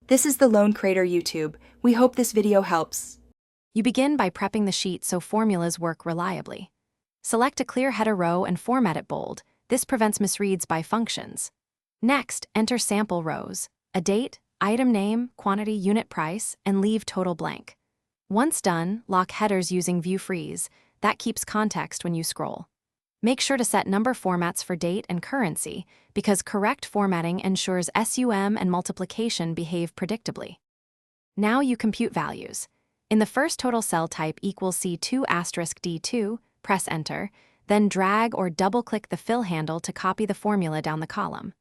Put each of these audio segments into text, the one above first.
This is the Lone Creator YouTube. We hope this video helps. You begin by prepping the sheet so formulas work reliably. Select a clear header row and format it bold. This prevents misreads by functions. Next, enter sample rows, a date, item name, quantity, unit price, and leave total blank. Once done, lock headers using View Freeze. That keeps context when you scroll. Make sure to set number formats for date and currency, because correct formatting ensures SUM and multiplication behave predictably. Now you compute values. In the first total cell type equals C2 * D2, press Enter, then drag or double-click the fill handle to copy the formula down the column.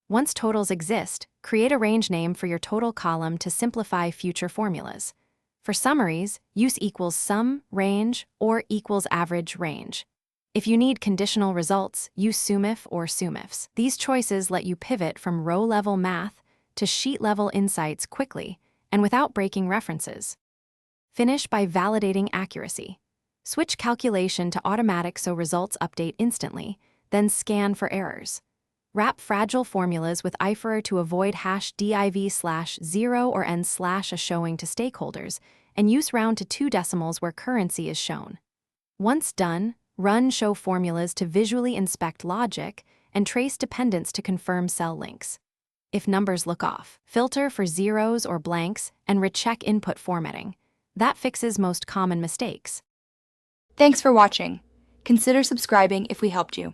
Once totals exist, create a range name for your total column to simplify future formulas. For summaries, use equals sum, range, or equals average range. If you need conditional results, use SUMIF or SUMIFs. These choices let you pivot from row-level math to sheet-level insights quickly and without breaking references. Finish by validating accuracy. Switch calculation to automatic so results update instantly, then scan for errors. Wrap fragile formulas with IFER to avoid #div/0 or n/ a showing to stakeholders, and use round to 2 decimals where currency is shown. Once done, run show formulas to visually inspect logic and trace dependents to confirm cell links. If numbers look off, filter for zeros or blanks and recheck input formatting. That fixes most common mistakes. Thanks for watching. Consider subscribing if we helped you.